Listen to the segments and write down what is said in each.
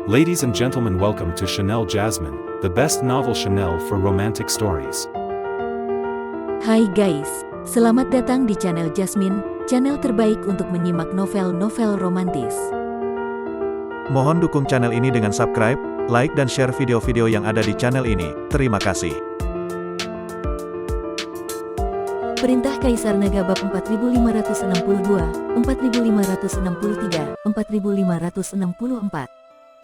Ladies and gentlemen, welcome to Chanel Jasmine, the best novel Chanel for romantic stories. Hai guys, selamat datang di channel Jasmine, channel terbaik untuk menyimak novel-novel romantis. Mohon dukung channel ini dengan subscribe, like dan share video-video yang ada di channel ini. Terima kasih. Perintah Kaisar Naga bab 4562, 4563, 4564.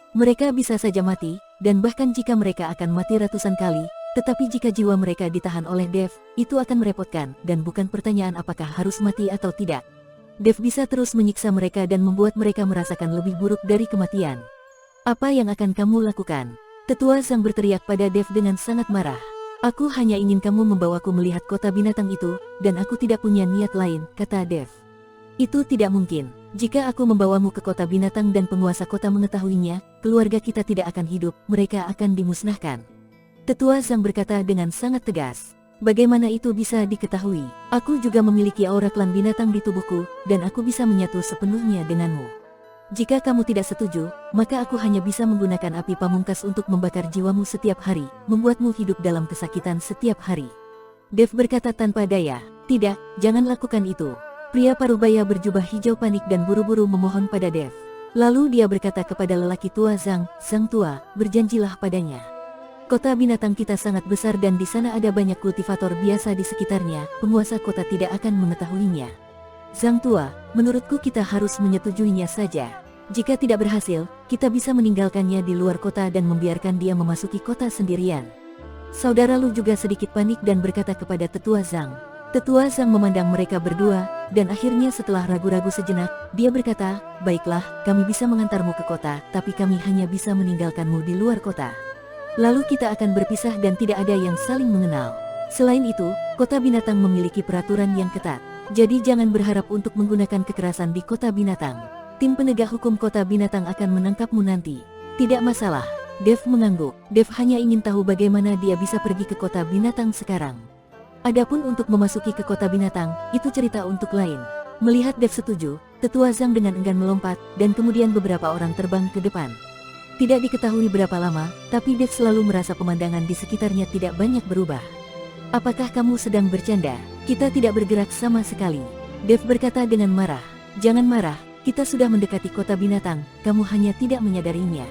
Mereka bisa saja mati, dan bahkan jika mereka akan mati ratusan kali, tetapi jika jiwa mereka ditahan oleh Dev, itu akan merepotkan, dan bukan pertanyaan apakah harus mati atau tidak. Dev bisa terus menyiksa mereka dan membuat mereka merasakan lebih buruk dari kematian. Apa yang akan kamu lakukan? Tetua Zhang berteriak pada Dev dengan sangat marah. Aku hanya ingin kamu membawaku melihat kota binatang itu, dan aku tidak punya niat lain, kata Dev. Itu tidak mungkin. Jika aku membawamu ke kota binatang dan penguasa kota mengetahuinya, keluarga kita tidak akan hidup, mereka akan dimusnahkan. Tetua Zhang berkata dengan sangat tegas. Bagaimana itu bisa diketahui? Aku juga memiliki aura klan binatang di tubuhku, dan aku bisa menyatu sepenuhnya denganmu. Jika kamu tidak setuju, maka aku hanya bisa menggunakan api pamungkas untuk membakar jiwamu setiap hari, membuatmu hidup dalam kesakitan setiap hari. Dev berkata tanpa daya, tidak, jangan lakukan itu. Pria parubaya berjubah hijau panik dan buru-buru memohon pada Dev. Lalu dia berkata kepada lelaki tua Zhang, Zhang tua, berjanjilah padanya. Kota binatang kita sangat besar dan di sana ada banyak kultivator biasa di sekitarnya, penguasa kota tidak akan mengetahuinya. Zhang tua, menurutku kita harus menyetujuinya saja. Jika tidak berhasil, kita bisa meninggalkannya di luar kota dan membiarkan dia memasuki kota sendirian. Saudara Lu juga sedikit panik dan berkata kepada Tetua Zhang. Tetua Zhang memandang mereka berdua, dan akhirnya setelah ragu-ragu sejenak, dia berkata, baiklah, kami bisa mengantarmu ke kota, tapi kami hanya bisa meninggalkanmu di luar kota. Lalu kita akan berpisah dan tidak ada yang saling mengenal. Selain itu, kota binatang memiliki peraturan yang ketat. Jadi jangan berharap untuk menggunakan kekerasan di kota binatang. Tim penegak hukum kota binatang akan menangkapmu nanti. Tidak masalah. Dev mengangguk. Dev hanya ingin tahu bagaimana dia bisa pergi ke kota binatang sekarang. Adapun untuk memasuki ke kota binatang, itu cerita untuk lain. Melihat Dev setuju, Tetua Zhang dengan enggan melompat, dan kemudian beberapa orang terbang ke depan. Tidak diketahui berapa lama, tapi Dev selalu merasa pemandangan di sekitarnya tidak banyak berubah. Apakah kamu sedang bercanda? Kita tidak bergerak sama sekali. Dev berkata dengan marah. Jangan marah, kita sudah mendekati kota binatang, kamu hanya tidak menyadarinya.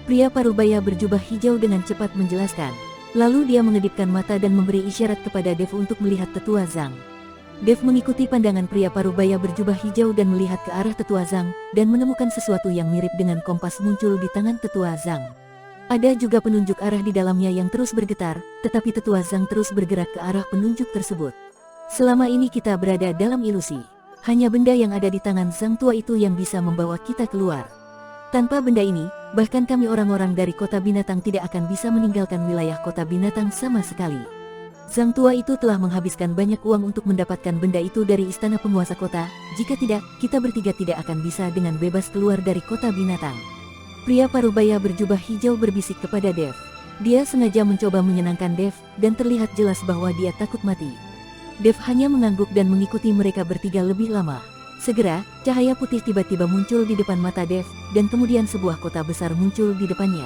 Pria parubaya berjubah hijau dengan cepat menjelaskan. Lalu dia mengedipkan mata dan memberi isyarat kepada Dev untuk melihat Tetua Zhang. Dev mengikuti pandangan pria parubaya berjubah hijau dan melihat ke arah Tetua Zhang, dan menemukan sesuatu yang mirip dengan kompas muncul di tangan Tetua Zhang. Ada juga penunjuk arah di dalamnya yang terus bergetar, tetapi Tetua Zhang terus bergerak ke arah penunjuk tersebut. Selama ini kita berada dalam ilusi. Hanya benda yang ada di tangan Zhang tua itu yang bisa membawa kita keluar. Tanpa benda ini, bahkan kami orang-orang dari kota binatang tidak akan bisa meninggalkan wilayah kota binatang sama sekali. Zhang tua itu telah menghabiskan banyak uang untuk mendapatkan benda itu dari istana penguasa kota, jika tidak, kita bertiga tidak akan bisa dengan bebas keluar dari kota binatang. Pria parubaya berjubah hijau berbisik kepada Dev. Dia sengaja mencoba menyenangkan Dev, dan terlihat jelas bahwa dia takut mati. Dev hanya mengangguk dan mengikuti mereka bertiga lebih lama. Segera, cahaya putih tiba-tiba muncul di depan mata Dev, dan kemudian sebuah kota besar muncul di depannya.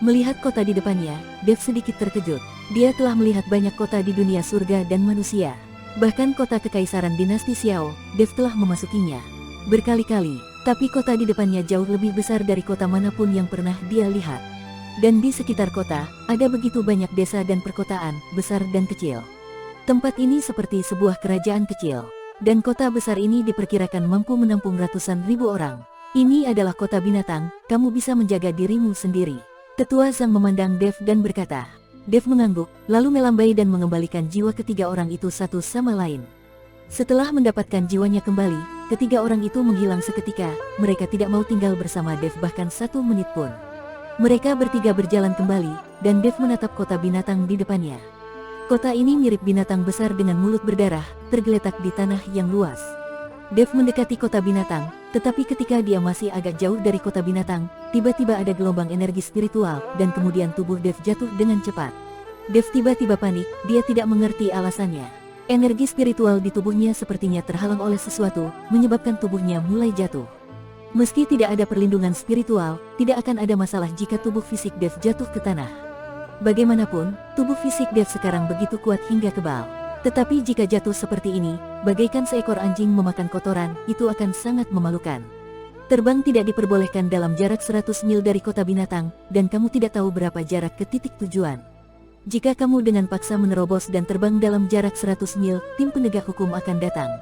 Melihat kota di depannya, Dev sedikit terkejut. Dia telah melihat banyak kota di dunia surga dan manusia. Bahkan kota kekaisaran dinasti Xiao, Dev telah memasukinya berkali-kali, tapi kota di depannya jauh lebih besar dari kota manapun yang pernah dia lihat. Dan di sekitar kota, ada begitu banyak desa dan perkotaan, besar dan kecil. Tempat ini seperti sebuah kerajaan kecil. Dan kota besar ini diperkirakan mampu menampung ratusan ribu orang. Ini adalah kota binatang, kamu bisa menjaga dirimu sendiri. Tetua Zhang memandang Dev dan berkata. Dev mengangguk, lalu melambai dan mengembalikan jiwa ketiga orang itu satu sama lain. Setelah mendapatkan jiwanya kembali, ketiga orang itu menghilang seketika, mereka tidak mau tinggal bersama Dev bahkan 1 menit pun. Mereka bertiga berjalan kembali, dan Dev menatap kota binatang di depannya. Kota ini mirip binatang besar dengan mulut berdarah, tergeletak di tanah yang luas. Dev mendekati kota binatang, tetapi ketika dia masih agak jauh dari kota binatang, tiba-tiba ada gelombang energi spiritual, dan kemudian tubuh Dev jatuh dengan cepat. Dev tiba-tiba panik, dia tidak mengerti alasannya. Energi spiritual di tubuhnya sepertinya terhalang oleh sesuatu, menyebabkan tubuhnya mulai jatuh. Meski tidak ada perlindungan spiritual, tidak akan ada masalah jika tubuh fisik Dev jatuh ke tanah. Bagaimanapun, tubuh fisik Dev sekarang begitu kuat hingga kebal. Tetapi jika jatuh seperti ini, bagaikan seekor anjing memakan kotoran, itu akan sangat memalukan. Terbang tidak diperbolehkan dalam jarak 100 mil dari kota binatang, dan kamu tidak tahu berapa jarak ke titik tujuan. Jika kamu dengan paksa menerobos dan terbang dalam jarak 100 mil, tim penegak hukum akan datang.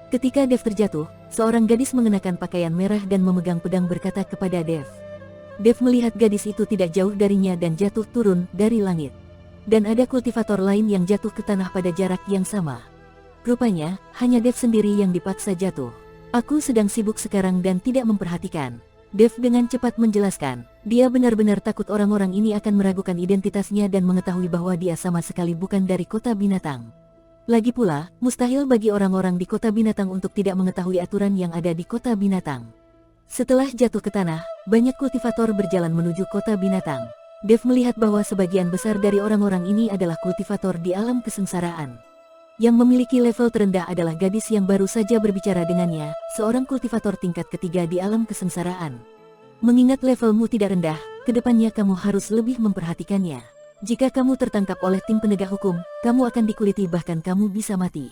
Ketika Dev terjatuh, seorang gadis mengenakan pakaian merah dan memegang pedang berkata kepada Dev. Dev melihat gadis itu tidak jauh darinya dan jatuh turun dari langit. Dan ada kultivator lain yang jatuh ke tanah pada jarak yang sama. Rupanya, hanya Dev sendiri yang dipaksa jatuh. Aku sedang sibuk sekarang dan tidak memperhatikan. Dev dengan cepat menjelaskan, dia benar-benar takut orang-orang ini akan meragukan identitasnya dan mengetahui bahwa dia sama sekali bukan dari kota binatang. Lagi pula, mustahil bagi orang-orang di kota binatang untuk tidak mengetahui aturan yang ada di kota binatang. Setelah jatuh ke tanah, banyak kultivator berjalan menuju kota binatang. Dev melihat bahwa sebagian besar dari orang-orang ini adalah kultivator di alam kesengsaraan. Yang memiliki level terendah adalah gadis yang baru saja berbicara dengannya, seorang kultivator tingkat ketiga di alam kesengsaraan. Mengingat levelmu tidak rendah, kedepannya kamu harus lebih memperhatikannya. Jika kamu tertangkap oleh tim penegak hukum, kamu akan dikuliti bahkan kamu bisa mati.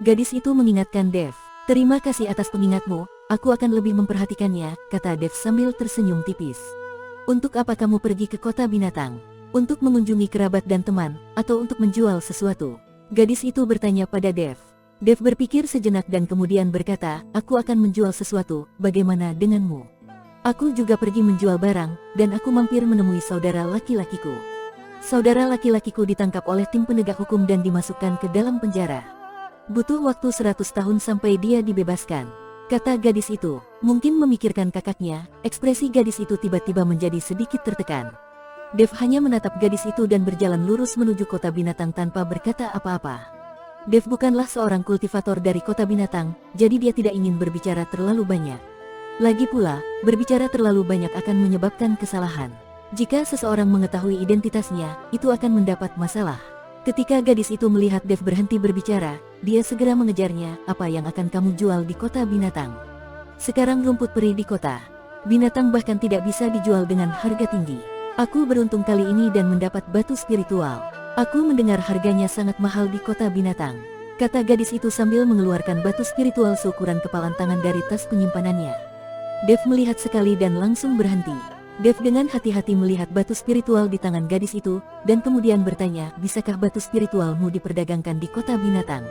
Gadis itu mengingatkan Dev. Terima kasih atas pengingatmu, aku akan lebih memperhatikannya, kata Dev sambil tersenyum tipis. Untuk apa kamu pergi ke kota binatang? Untuk mengunjungi kerabat dan teman, atau untuk menjual sesuatu? Gadis itu bertanya pada Dev. Dev berpikir sejenak dan kemudian berkata, aku akan menjual sesuatu, bagaimana denganmu? Aku juga pergi menjual barang, dan aku mampir menemui saudara laki-lakiku. Saudara laki-lakiku ditangkap oleh tim penegak hukum dan dimasukkan ke dalam penjara. Butuh waktu 100 tahun sampai dia dibebaskan, kata gadis itu. Mungkin memikirkan kakaknya, ekspresi gadis itu tiba-tiba menjadi sedikit tertekan. Dev hanya menatap gadis itu dan berjalan lurus menuju kota binatang tanpa berkata apa-apa. Dev bukanlah seorang kultivator dari kota binatang, jadi dia tidak ingin berbicara terlalu banyak. Lagi pula, berbicara terlalu banyak akan menyebabkan kesalahan. Jika seseorang mengetahui identitasnya, itu akan mendapat masalah. Ketika gadis itu melihat Dev berhenti berbicara, dia segera mengejarnya, apa yang akan kamu jual di kota binatang? Sekarang rumput peri di kota binatang bahkan tidak bisa dijual dengan harga tinggi. Aku beruntung kali ini dan mendapat batu spiritual. Aku mendengar harganya sangat mahal di kota binatang, kata gadis itu sambil mengeluarkan batu spiritual seukuran kepalan tangan dari tas penyimpanannya. Dev melihat sekali dan langsung berhenti. Dev dengan hati-hati melihat batu spiritual di tangan gadis itu, dan kemudian bertanya, bisakah batu spiritualmu diperdagangkan di kota binatang?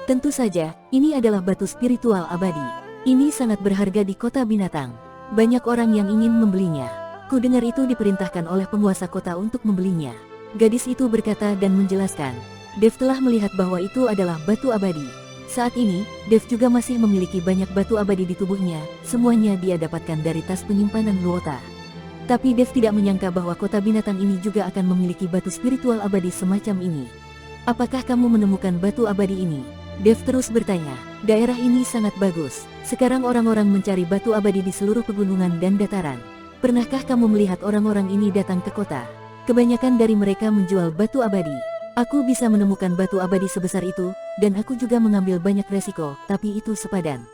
Tentu saja, ini adalah batu spiritual abadi. Ini sangat berharga di kota binatang. Banyak orang yang ingin membelinya. Ku dengar itu diperintahkan oleh penguasa kota untuk membelinya. Gadis itu berkata dan menjelaskan. Dev telah melihat bahwa itu adalah batu abadi. Saat ini, Dev juga masih memiliki banyak batu abadi di tubuhnya, semuanya dia dapatkan dari tas penyimpanan Luota. Tapi Dev tidak menyangka bahwa kota binatang ini juga akan memiliki batu spiritual abadi semacam ini. Apakah kamu menemukan batu abadi ini? Dev terus bertanya. Daerah ini sangat bagus. Sekarang orang-orang mencari batu abadi di seluruh pegunungan dan dataran. Pernahkah kamu melihat orang-orang ini datang ke kota? Kebanyakan dari mereka menjual batu abadi. Aku bisa menemukan batu abadi sebesar itu, dan aku juga mengambil banyak resiko, tapi itu sepadan.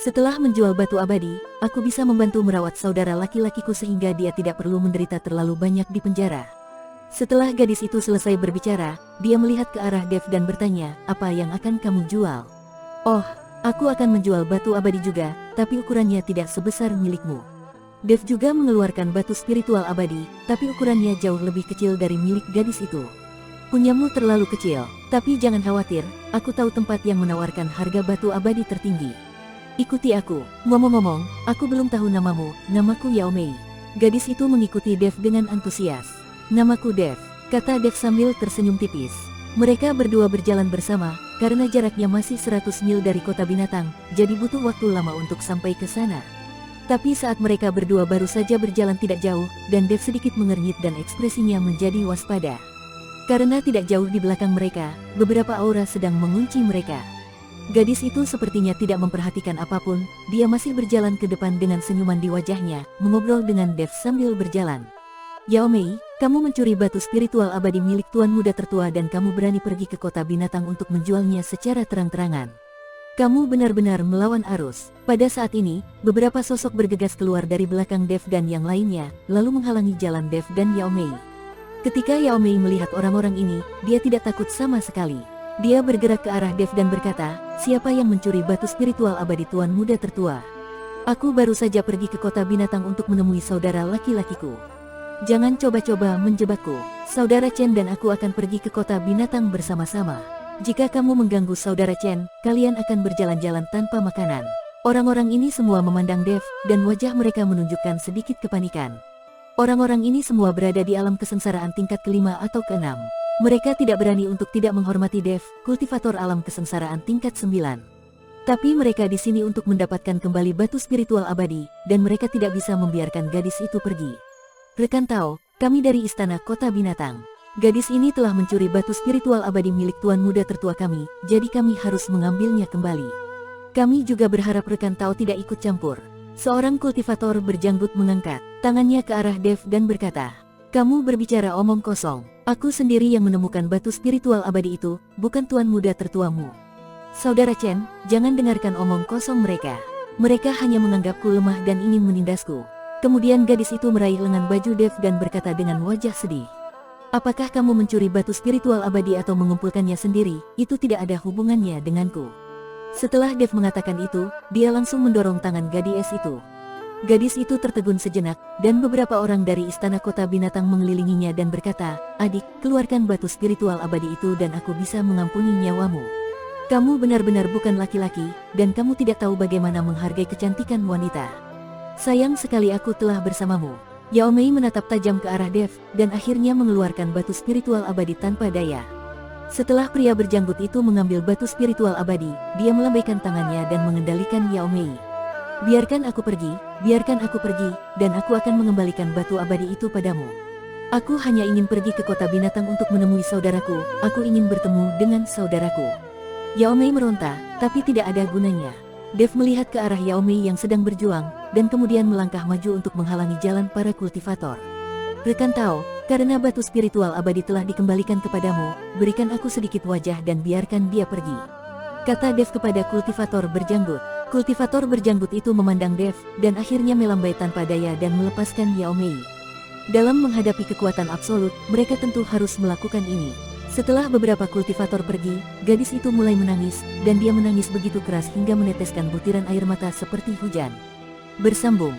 Setelah menjual batu abadi, aku bisa membantu merawat saudara laki-lakiku sehingga dia tidak perlu menderita terlalu banyak di penjara. Setelah gadis itu selesai berbicara, dia melihat ke arah Dev dan bertanya, apa yang akan kamu jual? Oh, aku akan menjual batu abadi juga, tapi ukurannya tidak sebesar milikmu. Dev juga mengeluarkan batu spiritual abadi, tapi ukurannya jauh lebih kecil dari milik gadis itu. Punyamu terlalu kecil, tapi jangan khawatir, aku tahu tempat yang menawarkan harga batu abadi tertinggi. Ikuti aku. Ngomong-ngomong, aku belum tahu namamu. Namaku Yao Mei. Gadis itu mengikuti Dev dengan antusias. Namaku Dev, kata Dev sambil tersenyum tipis. Mereka berdua berjalan bersama, karena jaraknya masih 100 mil dari kota binatang, jadi butuh waktu lama untuk sampai ke sana. Tapi saat mereka berdua baru saja berjalan tidak jauh, dan Dev sedikit mengernyit dan ekspresinya menjadi waspada. Karena tidak jauh di belakang mereka, beberapa aura sedang mengunci mereka. Gadis itu sepertinya tidak memperhatikan apapun, dia masih berjalan ke depan dengan senyuman di wajahnya, mengobrol dengan Dev sambil berjalan. Yao Mei, kamu mencuri batu spiritual abadi milik tuan muda tertua dan kamu berani pergi ke kota binatang untuk menjualnya secara terang-terangan. Kamu benar-benar melawan arus. Pada saat ini, beberapa sosok bergegas keluar dari belakang Dev dan yang lainnya, lalu menghalangi jalan Dev dan Yao Mei. Ketika Yao Mei melihat orang-orang ini, dia tidak takut sama sekali. Dia bergerak ke arah Dev dan berkata, "Siapa yang mencuri batu spiritual abadi Tuan Muda Tertua? Aku baru saja pergi ke kota binatang untuk menemui saudara laki-lakiku. Jangan coba-coba menjebakku. Saudara Chen dan aku akan pergi ke kota binatang bersama-sama. Jika kamu mengganggu saudara Chen, kalian akan berjalan-jalan tanpa makanan." Orang-orang ini semua memandang Dev, dan wajah mereka menunjukkan sedikit kepanikan. Orang-orang ini semua berada di alam kesengsaraan tingkat kelima atau keenam. Mereka tidak berani untuk tidak menghormati Dev, kultivator alam kesengsaraan tingkat 9. Tapi mereka di sini untuk mendapatkan kembali batu spiritual abadi, dan mereka tidak bisa membiarkan gadis itu pergi. "Rekan Tao, kami dari Istana Kota Binatang. Gadis ini telah mencuri batu spiritual abadi milik Tuan Muda Tertua kami, jadi kami harus mengambilnya kembali. Kami juga berharap rekan Tao tidak ikut campur." Seorang kultivator berjanggut mengangkat tangannya ke arah Dev dan berkata, "Kamu berbicara omong kosong. Aku sendiri yang menemukan batu spiritual abadi itu, bukan Tuan Muda Tertuamu. Saudara Chen, jangan dengarkan omong kosong mereka. Mereka hanya menganggapku lemah dan ingin menindasku." Kemudian gadis itu meraih lengan baju Dev dan berkata dengan wajah sedih, "Apakah kamu mencuri batu spiritual abadi atau mengumpulkannya sendiri? Itu tidak ada hubungannya denganku." Setelah Dev mengatakan itu, dia langsung mendorong tangan gadis itu. Gadis itu tertegun sejenak, dan beberapa orang dari Istana Kota Binatang mengelilinginya dan berkata, "Adik, keluarkan batu spiritual abadi itu dan aku bisa mengampuni nyawamu. Kamu benar-benar bukan laki-laki, dan kamu tidak tahu bagaimana menghargai kecantikan wanita. Sayang sekali aku telah bersamamu." Yao Mei menatap tajam ke arah Dev, dan akhirnya mengeluarkan batu spiritual abadi tanpa daya. Setelah pria berjanggut itu mengambil batu spiritual abadi, dia melambaikan tangannya dan mengendalikan Yao Mei. Biarkan aku pergi, dan aku akan mengembalikan batu abadi itu padamu. Aku hanya ingin pergi ke kota binatang untuk menemui saudaraku, aku ingin bertemu dengan saudaraku." Yao Mei meronta, tapi tidak ada gunanya. Dev melihat ke arah Yao Mei yang sedang berjuang, dan kemudian melangkah maju untuk menghalangi jalan para kultivator. "Rekan Tao, karena batu spiritual abadi telah dikembalikan kepadamu, berikan aku sedikit wajah dan biarkan dia pergi," kata Dev kepada kultivator berjanggut. Kultivator berjanggut itu memandang Dev, dan akhirnya melambai tanpa daya dan melepaskan Yao Mei. Dalam menghadapi kekuatan absolut, mereka tentu harus melakukan ini. Setelah beberapa kultivator pergi, gadis itu mulai menangis, dan dia menangis begitu keras hingga meneteskan butiran air mata seperti hujan. Bersambung.